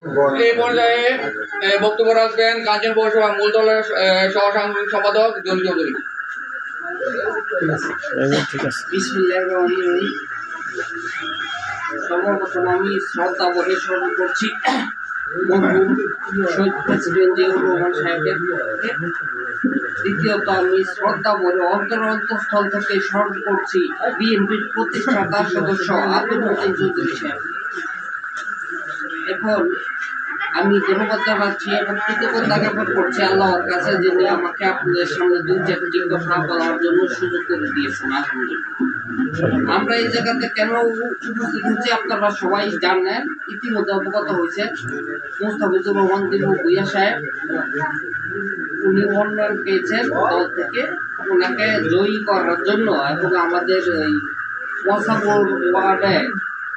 এই পর্যায়ে বক্তব্য রাখবেন কাঞ্চন পৌরসভা মূল দলের সহসাংগঠনিক সম্পাদক জলি চৌধুরী। সর্বপ্রথম আমি শ্রদ্ধা ভরে স্মরণ করছি শহীদ প্রেসিডেন্ট জিয়াউর রহমান সাহেবের। দ্বিতীয়ত আমি শ্রদ্ধা ভরে অন্তরস্থল থেকে স্মরণ করছি বিএনপির প্রতিষ্ঠাতা সদস্য আব্দুল মতিন চৌধুরী সাহেব। এখন আমি ধন্যবাদ জানাচ্ছি এবং কৃতজ্ঞতা জ্ঞাপন করছি আল্লাহর কাছে, যিনি আমাকে আপনাদের সামনে দুই চারটি কথা বলার জন্য সুযোগ করে দিয়েছেন। আমরা এই জায়গাতে কেন উপস্থিত হচ্ছি আপনারা সবাই জানেন, ইতিমধ্যে অবগত হয়েছে। মুস্তাফিজুর রহমান দিবু ভূঁইয়া সাহেব উনি মনোনয়ন পেয়েছেন দল থেকে, ওনাকে জয়ী করার জন্য এবং আমাদের ওই মশাপুর ওয়ার্ডে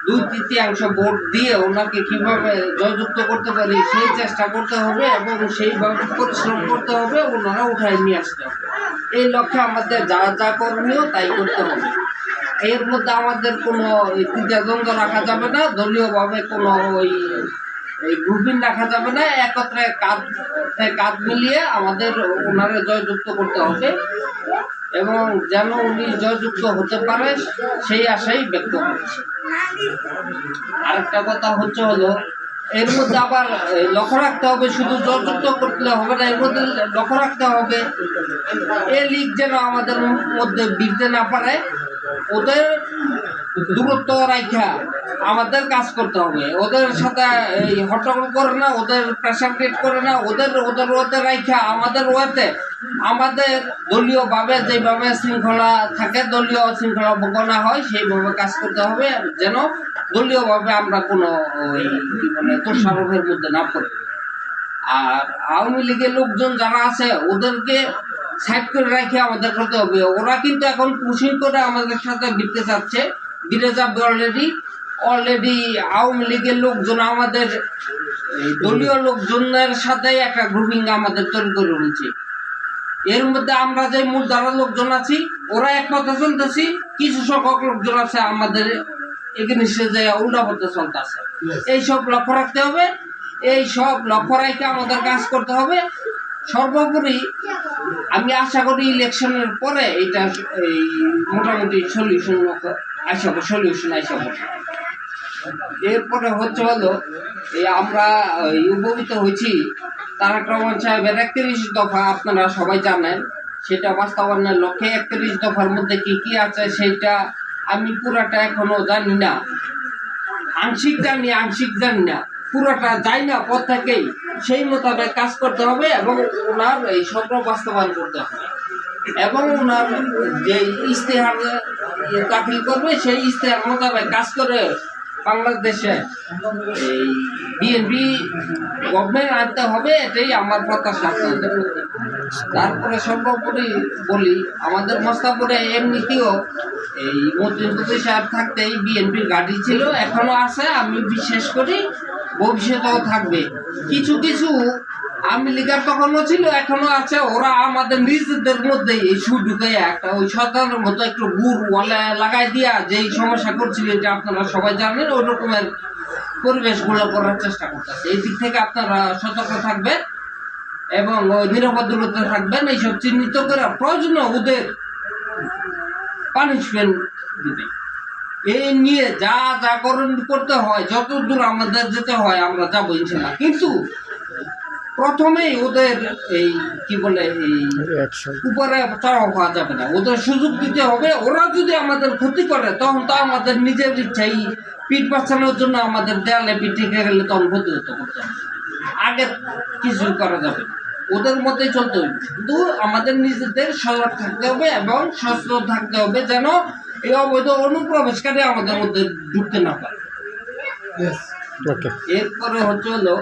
2/3 ভোট দিয়ে ওনাকে কিভাবে জয়যুক্ত করতে পারি সেই চেষ্টা করতে হবে এবং সেইভাবে পরিশ্রম করতে হবে, ওনারা উঠায় নিয়ে আসতে হবে। এই লক্ষ্যে আমাদের যা যা করণীয় তাই করতে হবে। এর মধ্যে আমাদের কোনো দ্বিধাদ্বন্দ্ব রাখা যাবে না, দলীয়ভাবে কোনো ওই গ্রুপিং রাখা যাবে না। একত্রে কাঁধ মিলিয়ে আমাদের ওনারা জয়যুক্ত করতে হবে এবং যেন উনি জয়যুক্ত হতে পারে সেই আশাই ব্যক্ত করছি। আরেকটা কথা হলো এর মধ্যে আবার লক্ষ্য রাখতে হবে, শুধু জয়যুক্ত করতে হবে না, এর মধ্যে লক্ষ্য রাখতে হবে এ লীগ যেন আমাদের মধ্যে বিরতে না পারে। ওদের দূরত্ব রাখা আমাদের কাজ করতে হবে, ওদের সাথে হট্টগোল করে না, ওদের প্রেশার ক্রিয়েট করে না, ওদের রাখা আমাদের ওয়াতে আমাদের দলীয়ভাবে যেভাবে শৃঙ্খলা থাকে, দলীয় শৃঙ্খলা বনা হয় সেইভাবে কাজ করতে হবে, যেন দলীয়ভাবে আমরা কোনো তোষারোপের মধ্যে না পড়ি। আর আওয়ামী লীগের লোকজন যারা আছে ওদেরকে সাইড করে রেখে আমাদের করতে হবে। ওরা কিন্তু এখন পুশিং করে আমাদের সাথে বিরতে চাচ্ছে, বিরে যাবে অলরেডি আওয়ামী লীগের লোকজন আমাদের দলীয় লোকজনের সাথে একটা গ্রুপিং আমাদের তৈরি করে উঠেছে। এর মধ্যে আমরা যে মূল ধারা লোকজন আছি ওরা এক পথে চলতেছি, কিছু সংখ্যক লোকজন আছে আমাদের এখানে যে উল্টা পথে চলতেছে। এইসব লক্ষ্য রাখতে হবে, এই সব লক্ষ্য রেখে আমাদের কাজ করতে হবে। সর্বোপরি আমি আশা করি ইলেকশনের পরে এটা এই মোটামুটি সলিউশন আইসা পড়ে। এরপরে হলো এই আমরা উপকৃত হয়েছি তারেক রহমান সাহেবের 31 দফা, আপনারা সবাই জানেন। সেটা বাস্তবায়নের লক্ষ্যে 31 দফার মধ্যে কি কি আছে সেটা আমি পুরাটা এখনো জানি না, আংশিক জানি না, পুরোটা যাই না পথ থেকেই সেই মোতাবেক কাজ করতে হবে এবং ওনার এই স্বপ্ন বাস্তবায়ন করতে হবে এবং ওনার যে ইশতেহার দাখিল করবে সেই ইশতেহার মোতাবেক কাজ করে বাংলাদেশে এই বিএনপি গভর্নমেন্ট আনতে হবে, এটাই আমার প্রত্যাশা আপনাদের। তারপরে সর্বোপরি বলি, আমাদের মোস্তাফপুরে এমনিতেও এই মতিন চৌধুরী সাহেব থাকতেই বিএনপির ঘাঁটি ছিল, এখনো আছে, আমি বিশ্বাস করি ভবিষ্যতেও থাকবে। কিছু আওয়ামী লীগের তখনও ছিল, এখনো আছে। ওরা আমাদের নিজেদের মধ্যে এই সুর ঢুকে একটা ওই সরকারের মতো একটু গুড় লাগাই দিয়া যেই সমস্যা করছিল, এটা আপনারা সবাই জানেন, ওই রকমের পরিবেশগুলো করার চেষ্টা করতেছে। এই দিক থেকে আপনারা সতর্ক থাকবেন এবং নিরাপদ দূরত্বে থাকবেন। এইসব চিহ্নিত করে প্রয়োজনে ওদের পানিশমেন্ট দিবে। এই নিয়ে যা করতে হয়, যত দূর আমাদের যেতে হয় আমরা যাবো ইনশাল্লাহ। কিন্তু প্রথমেই ওদের এই কি বলে এই উপরে চড়াও হওয়া যাবে না, ওদের সুযোগ দিতে হবে। ওরা যদি আমাদের ক্ষতি করে তখন তো আমাদের নিজের ইচ্ছাই পিঠ বাঁচানোর জন্য আমাদের দেয়ালে পিঠ ঠেকে গেলে তখন প্রতিহত করতে হবে, আগে কিছু করা যাবে না, ওদের মধ্যেই চলতে হবে। কিন্তু আমাদের নিজেদের সজাগ থাকতে হবে এবং সচেতন থাকতে হবে যেন এই অবৈধ অনুপ্রবেশকারী আমাদের মধ্যে ঢুকতে না পারে। এরপরে হলো